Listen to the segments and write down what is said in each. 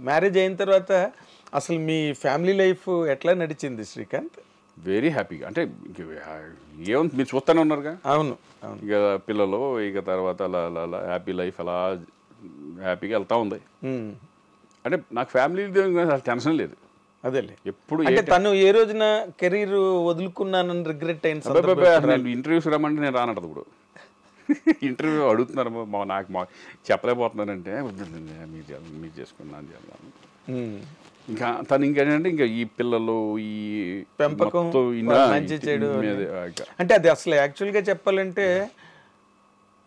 Marriage అయిన తర్వాత అసలు మీ ఫ్యామిలీ లైఫ్ ఎట్లా నడిచింది శ్రీకాంత్? వెరీ హ్యాపీగా. అంటే ఏముంది, మీరు చూస్తూనే ఉన్నారుగా. అవును, ఇక పిల్లలు, ఇక తర్వాత అలా అలా అలా హ్యాపీ లైఫ్ అలా హ్యాపీగా వెళ్తూ ఉంది. అంటే నాకు ఫ్యామిలీ టెన్షన్ లేదు. అదేలే. ఎప్పుడు అంటే తను ఏ రోజున కెరీర్ వదులుకున్నానని రిగ్రెట్ అయిన ఇంటర్వ్యూస్ రమ్మంటే నేను రానంటది. ఇప్పుడు ఇంటర్వ్యూ అడుగుతున్నారు, నాకు చెప్పలేకపోతున్నానంటే మీరు చేసుకున్నాను. ఇంకా తను ఇంకేంటంటే ఇంకా ఈ పిల్లలు, ఈ పెంపకం, మంచి చెడు అంటే అది అసలు యాక్చువల్గా చెప్పాలంటే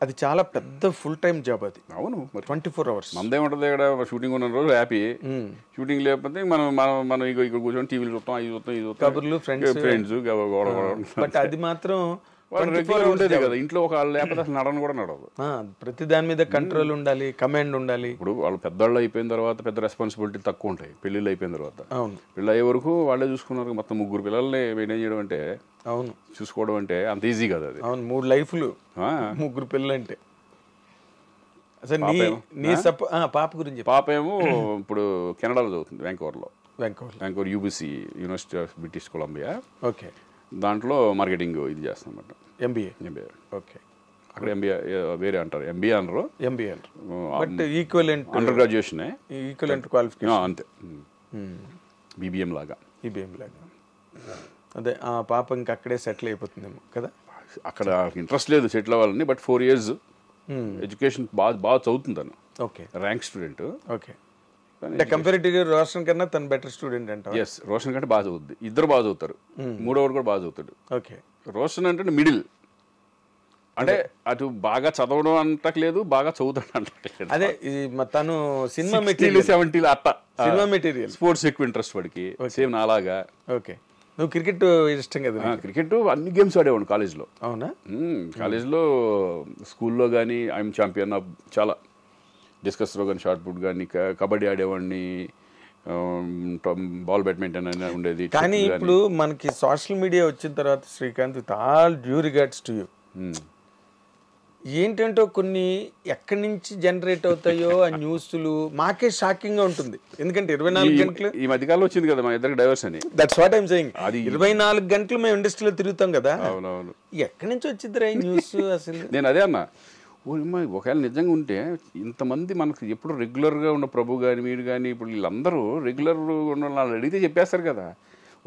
అది చాలా పెద్ద ఫుల్ టైం జాబ్ అది. అవును, 24 hours. మనదేముంటుంది ఇక్కడ, షూటింగ్ ఉన్న రోజు హ్యాపీ, షూటింగ్ లేకపోతే మనం మనం మనం ఇక్కడ కూర్చొని టీవీలు చూస్తాం, అవి చూస్తాం, ఇది చూస్తాం, కబుర్లు, ఫ్రెండ్స్. బట్ అది మాత్రం ఉండేది కదా ఇంట్లో. ఒక లేకపోతే అసలు నడను కూడా నడవదు. ప్రతి దాని మీద కంట్రోల్ ఉండాలి, కమాండ్ ఉండాలి. ఇప్పుడు వాళ్ళు పెద్దవాళ్ళు అయిపోయిన తర్వాత పెద్ద రెస్పాన్సిబిలిటీ తక్కువ ఉంటాయి. పెళ్ళిళ్ళు అయిపోయిన తర్వాత, అవును, పెళ్ళి అయ్యే వరకు వాళ్ళే చూసుకున్నారు. మొత్తం 3 పిల్లల్ని మెయింటైన్ చేయడం అంటే, అవును, చూసుకోవడం అంటే అంత ఈజీ కదా అది. అవును, 3 లైఫ్లు, 3 పిల్లలు అంటే. అసలు పాప గురించి. పాప ఏమో ఇప్పుడు కెనడాలో చదువుతుంది, Vancouver UBC, university of British Columbia. Okay. దాంట్లో మార్కెటింగ్ ఇది చేస్తానమాట, ఎంబీఏ. ఓకే. అక్కడ ఎంబీఏ వేరే అంటారు, ఎంబీఏ అనరు, but equivalent under graduation, equivalent qualification అంతే. బీబీఎం లాగా. అదే ఆ పాప ఇంకా అక్కడే సెటిల్ అయిపోతుందేమో కదా. అక్కడ ఇంట్రెస్ట్ లేదు సెటిల్ అవ్వాలని, బట్ 4 years ఎడ్యుకేషన్ బాగా చదువుతుందను. ఓకే. Rank student. ఓకే. అంటే కంపారిటివ్గా రోషన్ కన్నా తను బెటర్ స్టూడెంట్ అంట. ఎస్, రోషన్ కంటే బాగా చదువుద్ది. ఇద్దరు బాగా చదువుతారు, మూడోవాడు కూడా బాగా చదువుతాడు. ఓకే. రోషన్ అంటే మిడిల్, అంటే అటు బాగా చదవడం అంటలేదు, బాగా చదువుతాడు అంటలేదు. అదే తను సినిమా 70 అట్ట సినిమా మెటీరియల్. స్పోర్ట్స్ ఎక్కువ ఇంట్రెస్ట్ వాడికి, సేమ్ నాలాగా. ఓకే. నువ్వు క్రికెట్ ఇష్టం కదా? క్రికెట్ అన్ని గేమ్స్ ఆడేవాడు కాలేజ్లో. అవునా? కాలేజ్లో, స్కూల్లో కానీ ఐఎమ్ ఛాంపియన్ ఆఫ్ చాలా. డిస్కస్లో కానీ, షార్ట్ పుట్ కానీ, కబడ్డీ ఆడేవాడిని, బాల్ బ్యాడ్మింటన్ అని ఉండేది. కానీ ఇప్పుడు మనకి సోషల్ మీడియా వచ్చిన తర్వాత Srikanth, with all due regards to you, ఏంటంటో కొన్ని ఎక్కడి నుంచి జనరేట్ అవుతాయో ఆ న్యూస్లు మాకే షాకింగ్ గా ఉంటుంది. ఎందుకంటే 24 గంటలు ఈ మధ్యకాలంలో వచ్చింది కదా మా ఇద్దరికి డైవర్స్ అని. That's what I'm saying. 24 గంటలు మేము ఇండస్ట్రీలో తిరుగుతాం కదా. అవునవును. ఎక్కడి నుంచి వచ్చిందిరా ఈ న్యూస్ అసలు? నేను అదే అన్నా, ఒకవేళ నిజంగా ఉంటే ఇంతమంది మనకు ఎప్పుడు రెగ్యులర్గా ఉన్న ప్రభు కానీ, మీరు కానీ, ఇప్పుడు వీళ్ళందరూ రెగ్యులర్ ఉన్న వాళ్ళు అడిగితే చెప్పేస్తారు కదా.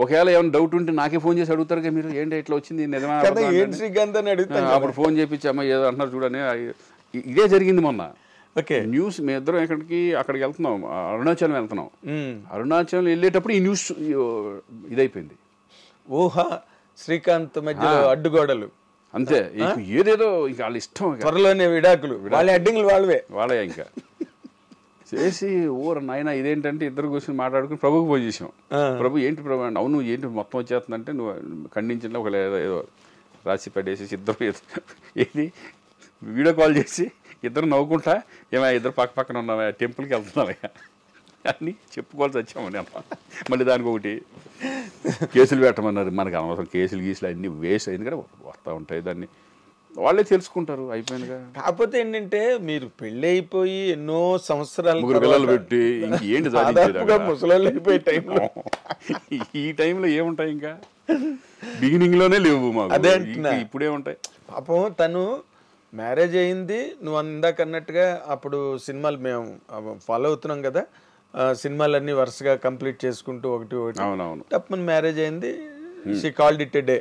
ఒకవేళ ఏమైనా డౌట్ ఉంటే నాకే ఫోన్ చేసి అడుగుతారు కదా, మీరు ఏంటి ఇట్లా వచ్చింది నిజమా, అప్పుడు ఫోన్ చేయించి అమ్మ ఏదో అంటున్నారు చూడని. ఇదే జరిగింది మొన్న. ఓకే. న్యూస్ మేము ఇద్దరం అక్కడికి వెళ్తున్నాం, అరుణాచలం వెళ్తున్నాం. అరుణాచలం వెళ్ళేటప్పుడు ఈ న్యూస్ ఇదైపోయింది. ఊహా శ్రీకాంత్ మధ్యలో అడ్డుగోడలు అంతే. ఏదేదో ఇక వాళ్ళ ఇష్టం, త్వరలోనే విడాకులు, వాళ్ళ హెడ్డింగ్లు వాళ్ళే ఇంకా చేసి నాయన ఇదేంటంటే ఇద్దరు కూర్చొని మాట్లాడుకుని ప్రభుకి ఫోన్ చేసాం. ప్రభు ఏంటి ప్రభు అంటే, అవును ఏంటి మొత్తం వచ్చేస్తుందంటే నువ్వు ఖండించిన ఒక ఏదో రాసి పెట్టేసి ఇద్దరు ఏది వీడియో కాల్ చేసి ఇద్దరు నవ్వుకుంటా, ఏమైనా ఇద్దరు పక్కన ఉన్నావా, టెంపుల్కి వెళ్తున్నావా అని చెప్పుకోవాల్సి వచ్చామని అన్న. మళ్ళీ దానికి ఒకటి కేసులు పెట్టమన్నారు. మనకు అనవసరం కేసులు అన్నీ వేస్ట్, ఎందుకంటే వస్తూ ఉంటాయి, దాన్ని వాళ్ళే తెలుసుకుంటారు అయిపోయినగా. కాకపోతే ఏంటంటే మీరు పెళ్లి అయిపోయి ఎన్నో సంవత్సరాలు 3 పిల్లలు పెట్టి ఇంకేంటి ముసలాళ్ళు అయిపోయే టైంలో ఈ టైంలో ఏముంటాయి, ఇంకా బిగినింగ్ లోనే లేవు మాకు. అదే ఇప్పుడే ఉంటాయి. పాపం తను మ్యారేజ్ అయింది, నువ్వు ఇందాక అన్నట్టుగా అప్పుడు సినిమాలు మేము ఫాలో అవుతున్నాం కదా, సినిమాలన్నీ వరుసగా కంప్లీట్ చేసుకుంటూ ఒకటి అవునవును తప్పని మ్యారేజ్ అయింది. She called it a day,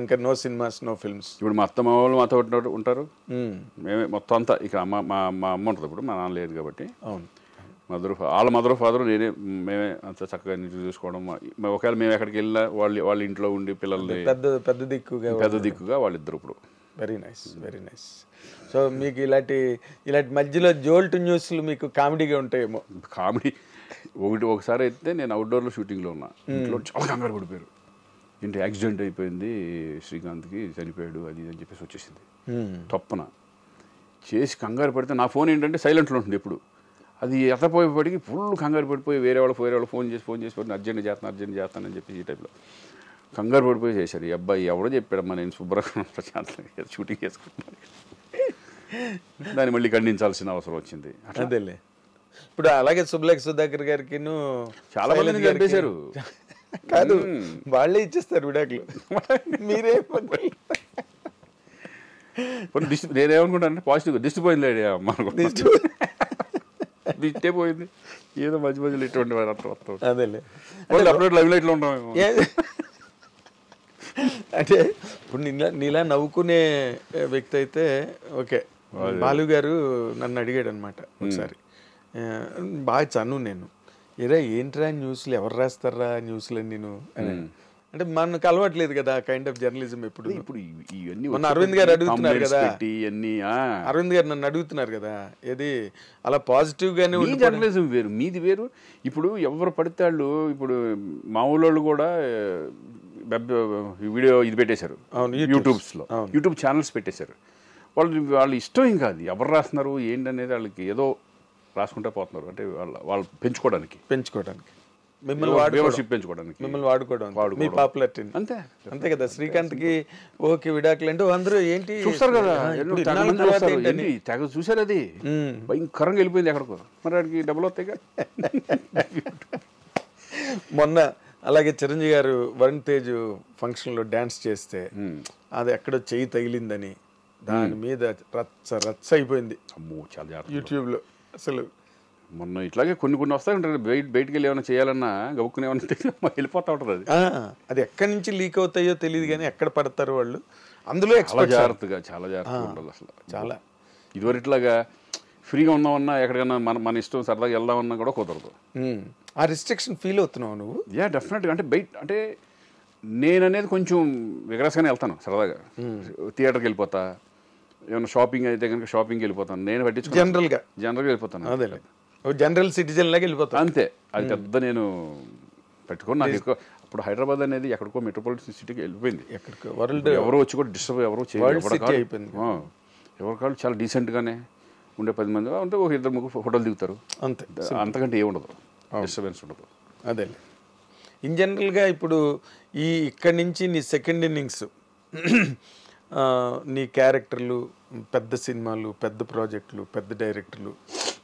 ఇంకా నో సినిమాస్, నో ఫిల్మ్స్. ఇప్పుడు మా అత్తమ్మ వాళ్ళు మాతో ఉంటారు, మేమే మొత్తం అంతా. ఇక మా అమ్మ ఉంటుంది, ఇప్పుడు మా నాన్న లేదు కాబట్టి. అవును. వాళ్ళ మదర్ ఫాదర్ మేమే అంత చక్కగా చూసుకోవడం. ఒకవేళ మేము ఎక్కడికి వెళ్ళినా వాళ్ళ ఇంట్లో ఉండి పిల్లల్ని పెద్ద దిక్కుగా వాళ్ళిద్దరు ఇప్పుడు. Very nice. సో మీకు ఇలాంటి మధ్యలో జోల్ట్ న్యూస్లు మీకు కామెడీగా ఉంటాయేమో. కామెడీ ఒకసారి అయితే నేను అవుట్డోర్లో షూటింగ్లో ఉన్నా, ఇంట్లో చాలా కంగారు పడిపోయారు. ఏంటి యాక్సిడెంట్ అయిపోయింది, శ్రీకాంత్కి చనిపోయాడు అది అని చెప్పేసి వచ్చేసింది తప్పన. చేసి కంగారు పడితే నా ఫోన్ ఏంటంటే సైలెంట్లో ఉంటుంది ఎప్పుడు. అది ఎత్తపోయేపటికి ఫుల్ కంగారు పడిపోయి వేరే వాళ్ళు ఫోన్ చేసి అర్జెంట్ చేస్తానని చెప్పి ఈ టైప్లో కంగారు పడిపోయి చేశారు. ఈ అబ్బాయి ఎవడో చెప్పాడమ్మా నేను శుభ్రంగా ప్రశాంతంగా షూటింగ్ చేసుకుంటున్నాను, దాన్ని మళ్ళీ ఖండించాల్సిన అవసరం వచ్చింది. అదేలే. ఇప్పుడు అలాగే సుబ్బలేఖ సుధాకర్ గారికి చాలా మందిని చంపేశారు. కాదు, వాళ్ళే ఇచ్చేస్తారు విడాకులు. మీరే నేనేమనుకుంటానంటే పాజిటివ్గా దిష్టి పోయింది దిష్టే పోయింది, ఏదో మధ్య మధ్యలో ఇటువంటి అర్థం. అదేలే, అప్పుడు లైవ్ లైట్లో ఉంటాం. అంటే ఇప్పుడు నీలా నవ్వుకునే వ్యక్తి అయితే ఓకే. బాలు గారు నన్ను అడిగాడు అనమాట ఒకసారి, బాగా చను నేను, ఏరా ఏంట్రా న్యూస్లు ఎవరు రాస్తారా న్యూస్లు నేను అని. అంటే మనకు అలవాట్లేదు కదా కైండ్ ఆఫ్ జర్నలిజం. ఇప్పుడు ఇవన్నీ మొన్న అరవింద్ గారు అడుగుతున్నారు కదా, అరవింద్ గారు నన్ను అడుగుతున్నారు కదా, ఏది అలా పాజిటివ్ గానే జర్నలిజం వేరు, మీది వేరు. ఇప్పుడు ఎవరు పడితే వాళ్ళు, ఇప్పుడు మామూలు కూడా వీడియో ఇది పెట్టేశారు యూట్యూబ్ ఛానల్స్ పెట్టేశారు. వాళ్ళు ఇష్టం ఏం కాదు ఎవరు రాస్తున్నారు ఏంటనేది, వాళ్ళకి ఏదో రాసుకుంటా పోతున్నారు. అంటే వాళ్ళు పెంచుకోవడానికి మిమ్మల్ని వాడుకోవడం మీ పాపులారిటీ అంతే అంతే కదా. శ్రీకాంత్ కి ఓకే విడాకులు అంటే అందరూ ఏంటి చూస్తారు కదా, తెగ చూసారు, అది భయంకరంగా వెళ్ళిపోయింది ఎక్కడికో, మరి వాడికి డబ్బులు వస్తాయి. మొన్న అలాగే చిరంజీవి గారు వరుణ్ తేజ్ ఫంక్షన్ లో డాన్స్ చేస్తే అది ఎక్కడో చెయ్యి తగిలిందని దాని మీద రచ్చ అయిపోయింది. అమ్మో చాలా యూట్యూబ్ లో. అసలు మొన్న ఇట్లాగే కొన్ని వస్తాయి ఉంటారు, బయటికి వెళ్ళి ఏమైనా చేయాలన్నా గబుక్కునే వెళ్ళిపోతా ఉంటుంది. అది ఎక్కడి నుంచి లీక్ అవుతాయో తెలియదు కానీ ఎక్కడ పడతారు వాళ్ళు, అందులో చాలా జాగ్రత్తగా ఉండాలి. అసలు చాలా ఇదివరకు ఇట్లాగా ఫ్రీగా ఉన్నామన్నా ఎక్కడికన్నా మన ఇష్టం సరదాగా వెళ్దామన్నా కూడా కుదరదు. ఆ రిస్ట్రిక్షన్ ఫీల్ అవుతున్నావు నువ్వు? డెఫినెట్గా. అంటే అంటే నేననేది కొంచెం విగ్రస్గానే వెళ్తాను సరదాగా. థియేటర్కి వెళ్ళిపోతా, ఏమైనా షాపింగ్ అయితే కనుక షాపింగ్కి వెళ్ళిపోతాను. నేను పట్టించుకో జనరల్గా వెళ్ళిపోతాను. అదే జనరల్ సిటిజన్ లాగా వెళ్ళిపోతాను అంతే. అది పెద్ద నేను పెట్టుకోను. నాకు ఎక్కువ అప్పుడు హైదరాబాద్ అనేది ఎక్కడికో మెట్రోపాలిటన్ సిటీకి వెళ్ళిపోయింది. ఎక్కడికో వరల్డ్ ఎవరో వచ్చి కూడా డిస్టర్బ్ ఎవరో చేయలేదు. ఎవరి కాళ్ళు చాలా డీసెంట్గానే ఉండే 10 మంది అంటే ఒక 2-3 ఫోటోలు దిగుతారు అంతే. అంతకంటే ఏముండదు, డిస్టర్బెన్స్ ఉండదు. అదే ఇన్ జనరల్గా. ఇప్పుడు ఇక్కడి నుంచి నీ సెకండ్ ఇన్నింగ్స్, నీ క్యారెక్టర్లు, పెద్ద సినిమాలు, పెద్ద ప్రాజెక్టులు, పెద్ద డైరెక్టర్లు,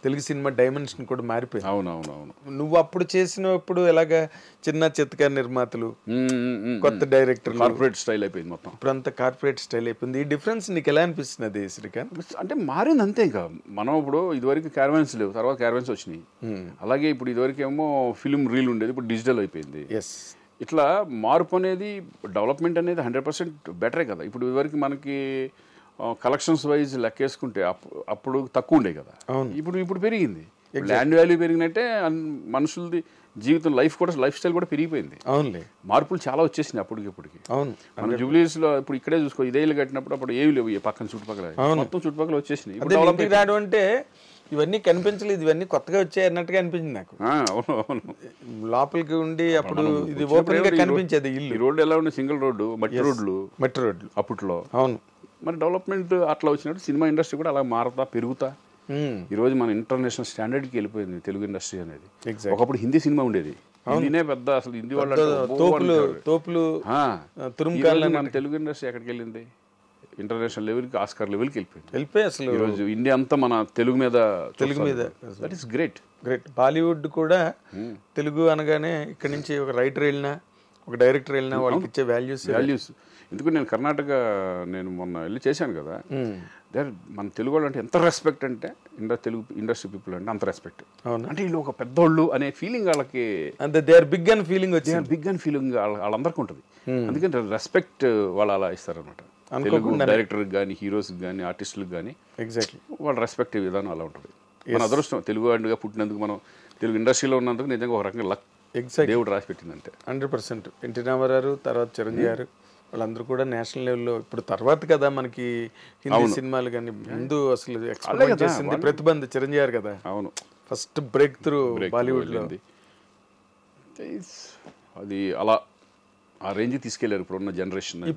తెలుగు సినిమా డైమెన్షన్ కూడా మారిపోయింది. అవునవునవును. నువ్వు అప్పుడు చేసినప్పుడు ఎలాగా చిన్న చిత్కార నిర్మాతలు, కొత్త డైరెక్టర్, కార్పొరేట్ స్టైల్ అయిపోయింది మొత్తం. ఇప్పుడు అంతా కార్పొరేట్ స్టైల్ అయిపోయింది. ఈ డిఫరెన్స్ నీకు ఎలా అనిపిస్తున్నది శ్రీకాంత్? అంటే మారింది అంతే. ఇంకా మనం ఇప్పుడు ఇదివరకు క్యారవాన్స్ లేవు, తర్వాత క్యారవాన్స్ వచ్చినాయి. అలాగే ఇప్పుడు ఇదివరకు ఏమో ఫిల్మ్ రీల్ ఉండేది, ఇప్పుడు డిజిటల్ అయిపోయింది. ఇట్లా మార్పు అనేది, డెవలప్మెంట్ అనేది 100% బెటరే కదా. ఇప్పుడు ఇదివరకు మనకి కలెక్షన్స్ వైజ్ లెక్కేసుకుంటే అప్పుడు తక్కువ ఉండే కదా, ఇప్పుడు పెరిగింది. ల్యాండ్ వాల్యూ పెరిగినట్టే మనుషులది జీవితం, లైఫ్ స్టైల్ కూడా పెరిగిపోయింది. అవునులే, మార్పులు చాలా వచ్చేసినాయి అప్పటికి. అవును, మన జూబ్లీస్ లో ఇప్పుడు ఇక్కడే చూసుకో, 5 ఏళ్ళు కట్టినప్పుడు అప్పుడు ఏమి లేవు, పక్కన చుట్టుపక్కల మొత్తం చుట్టుపక్కల వచ్చేసినాయి. అంటే ఇవన్నీ కనిపించలేదు, ఇవన్నీ కొత్తగా వచ్చాయి అన్నట్టుగా అనిపించింది నాకు. అవును, లోపలికి ఉండి అప్పుడు ఇది ఓపెన్ గా కనిపించేది ఇల్లు. ఈ రోడ్డు ఎలా ఉండే, సింగిల్ రోడ్డు, మట్టి రోడ్లు అప్పట్లో. అవును, మరి డెవలప్మెంట్ అట్లా వచ్చినట్టు సినిమా ఇండస్ట్రీ కూడా అలా మారుతా పెరుగుతా ఈ రోజు మన ఇంటర్నేషనల్ స్టాండర్డ్కి వెళ్ళిపోయింది తెలుగు ఇండస్ట్రీ అనేది. ఒకప్పుడు హిందీ సినిమా ఉండేది, హిందీనే పెద్ద, అసలు హిందీ వాళ్ళు మన తెలుగు ఇండస్ట్రీ ఎక్కడికి వెళ్ళింది? ఇంటర్నేషనల్ లెవెల్కి, ఆస్కార్ లెవెల్కి వెళ్ళిపోయి అసలు ఈరోజు ఇండియా అంతా మన తెలుగు మీద. That is great. బాలీవుడ్ కూడా తెలుగు అనగానే ఇక్కడ నుంచి ఒక రైటర్ వెళ్ళినా, ఒక డైరెక్టర్ వెళ్ళినా వాళ్ళకి ఇచ్చే వాల్యూస్. ఎందుకు నేను కర్ణాటక మొన్న వెళ్ళి చేశాను కదా, మన తెలుగు వాళ్ళు అంటే ఎంత రెస్పెక్ట్ అంటే, తెలుగు ఇండస్ట్రీ పీపుల్ అంటే అంత రెస్పెక్ట్. అంటే వీళ్ళు ఒక పెద్దోళ్ళు అనే ఫీలింగ్ వాళ్ళకి, అంటే they are big and feeling వచ్చింది, బిగ్ అండ్ ఫీలింగ్ వాళ్ళందరికీ ఉంటుంది. అందుకని రెస్పెక్ట్ వాళ్ళు అలా ఇస్తారనమాట. తెలుగు డైరెక్టర్కి కానీ, హీరోస్కి కానీ, ఆర్టిస్టులకు కానీ వాళ్ళ రెస్పెక్ట్ విధానం అలా ఉంటుంది. మన అదృష్టం తెలుగు వాడిగా పుట్టినందుకు, మనం తెలుగు ఇండస్ట్రీలో ఉన్నందుకు నిజంగా ఒక రకంగా లక్ దేవుడు రాసి పెట్టిందంటే. 100%. ఎన్టీ రామారావు తర్వాత చిరంజీవి గారు వాళ్ళందరూ కూడా నేషనల్ లెవెల్లో, ఇప్పుడు తర్వాత కదా మనకి హిందీ సినిమాలు కానీ, ముందు అసలు ఎక్స్పెరిమెంట్ చేసింది ప్రతిబంధ చిరంజీవి గారు కదా. అవును, ఫస్ట్ బ్రేక్ త్రూ బాలీవుడ్ లో. అది అలా ఆ రేంజ్ తీసుకెళ్లారు ఇప్పుడున్న జనరేషన్.